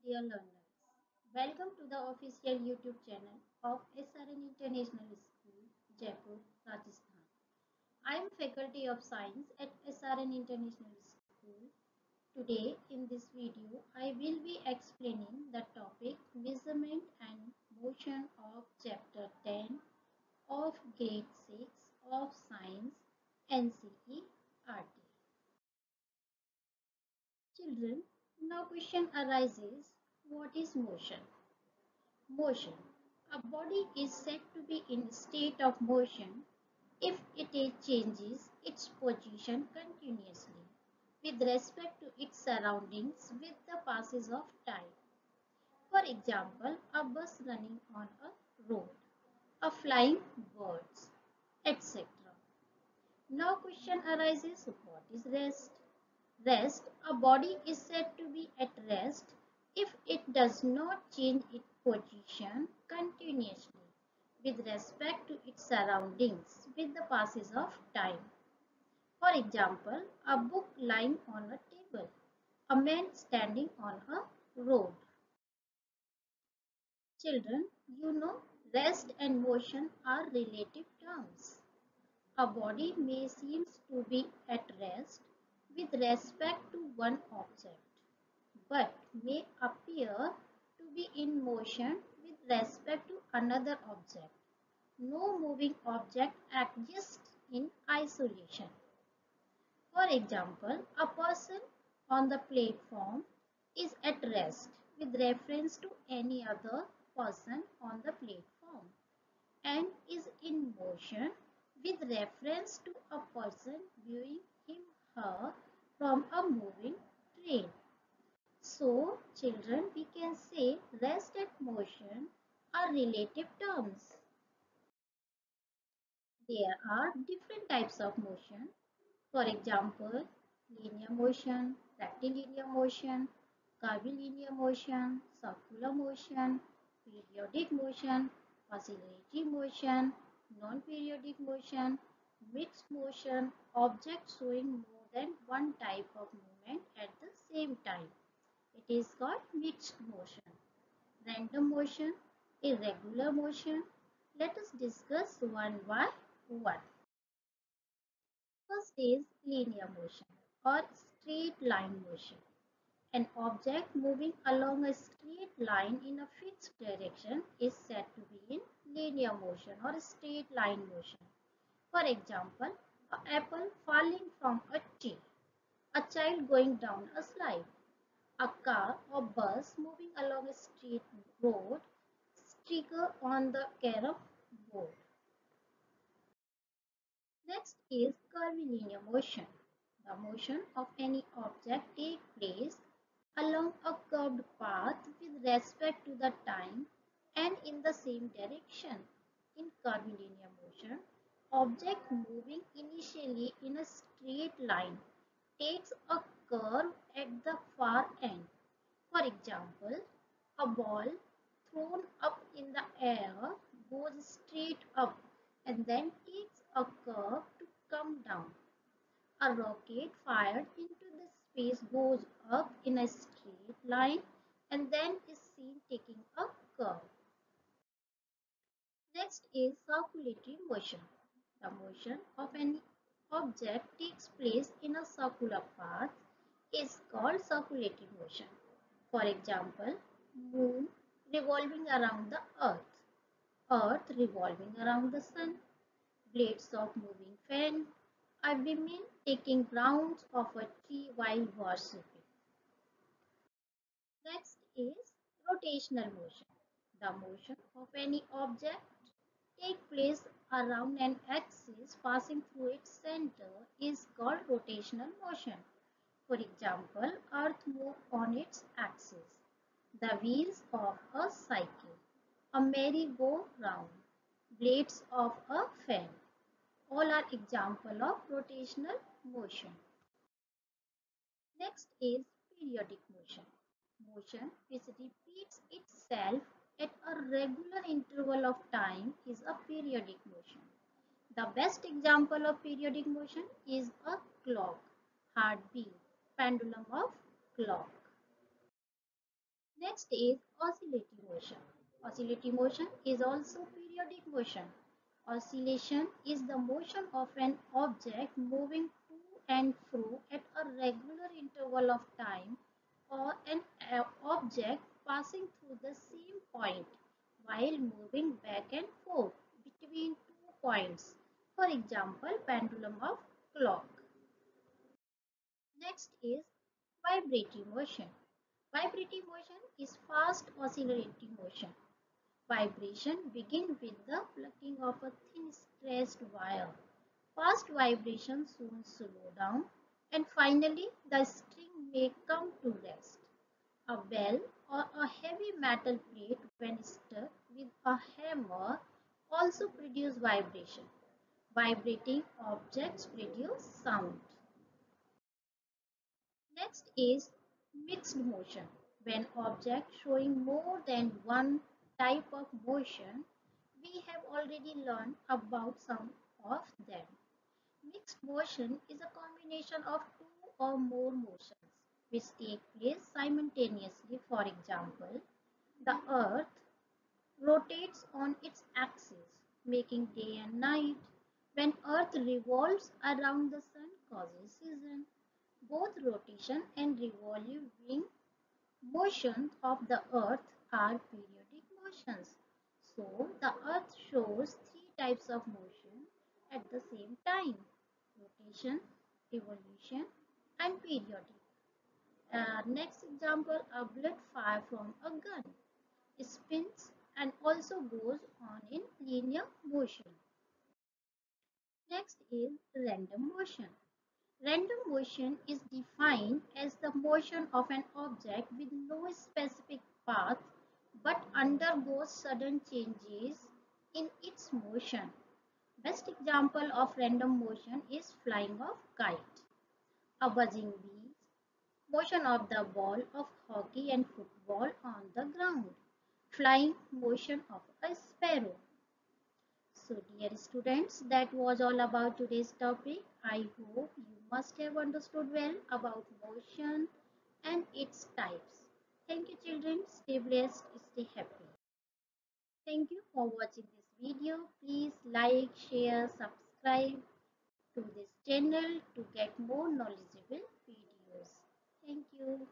dear learners. Welcome to the official YouTube channel of SRN International School, Jaipur, Rajasthan. I am Faculty of Science at SRN International School. Today in this video, I will be explaining the topic Measurement and Motion of Chapter 10 of Grade 6 of Science NCERT. Children, now question arises, what is motion? Motion. A body is said to be in a state of motion if it changes its position continuously with respect to its surroundings with the passage of time. For example, a bus running on a road, a flying birds, etc. Now question arises, what is rest? Rest, a body is said to be at rest if it does not change its position continuously with respect to its surroundings with the passage of time. For example, a book lying on a table, a man standing on a road. Children, you know rest and motion are relative terms. A body may seem to be at rest with respect to one object, but may appear to be in motion with respect to another object. No moving object exists in isolation. For example, a person on the platform is at rest with reference to any other person on the platform and is in motion with reference to a person viewing him/her from a moving train. So, children, we can say rest and motion are relative terms. There are different types of motion. For example, linear motion, rectilinear motion, curvilinear motion, circular motion, periodic motion, oscillating motion, non-periodic motion, mixed motion, objects showing more than one type of movement at the same time. It is called mixed motion. Random motion, irregular motion. Let us discuss one by one. First is linear motion or straight line motion. An object moving along a straight line in a fixed direction is said to be in linear motion or straight line motion. For example, an apple falling from a tree, a child going down a slide, a car or bus moving along a straight road, sticker on the carom board. Next is curvilinear motion. The motion of any object takes place along a curved path with respect to the time and in the same direction. In curvilinear motion, object moving initially in a straight line takes a curve at the far end. For example, a ball thrown up in the air goes straight up and then takes a curve to come down. A rocket fired into the space goes up in a straight line and then is seen taking a curve. Next is circulatory motion. The motion of any object takes place in a circular path is called circulating motion. For example, moon revolving around the earth revolving around the sun, blades of moving fan, a woman taking rounds of a tree while worshipping. Next is rotational motion. The motion of any object take place around an axis passing through its center is called rotational motion. For example, Earth moves on its axis, the wheels of a cycle, a merry-go-round, blades of a fan. All are examples of rotational motion. Next is periodic motion. Motion which repeats itself at a regular interval of time is a periodic motion. The best example of periodic motion is a clock, heartbeat, pendulum of clock. Next is oscillating motion. Oscillating motion is also periodic motion. Oscillation is the motion of an object moving to and fro at a regular interval of time, or an object passing through the same point while moving back and forth between 2 points. For example, pendulum of clock. Next is vibrating motion. Vibrating motion is fast oscillating motion. Vibration begins with the plucking of a thin stretched wire. Fast vibrations soon slow down, and finally the string may come to rest. A bell or a heavy metal plate when struck with a hammer also produce vibration. Vibrating objects produce sound. Next is mixed motion. When objects showing more than one type of motion, we have already learned about some of them. Mixed motion is a combination of two or more motions which take place simultaneously. For example, the earth rotates on its axis, making day and night. When earth revolves around the sun causes season. Both rotation and revolving motions of the earth are periodic motions. So the earth shows three types of motion at the same time: rotation, revolution, and periodic. Next example, a blood fire from a gun spins and also goes on in linear motion. Next is random motion. Random motion is defined as the motion of an object with no specific path but undergoes sudden changes in its motion. Best example of random motion is flying of kite, a buzzing bee, motion of the ball of hockey and football on the ground, flying motion of a sparrow. So dear students, that was all about today's topic. I hope you must have understood well about motion and its types. Thank you children. Stay blessed, stay happy. Thank you for watching this video. Please like, share, subscribe to this channel to get more knowledgeable videos. Thank you.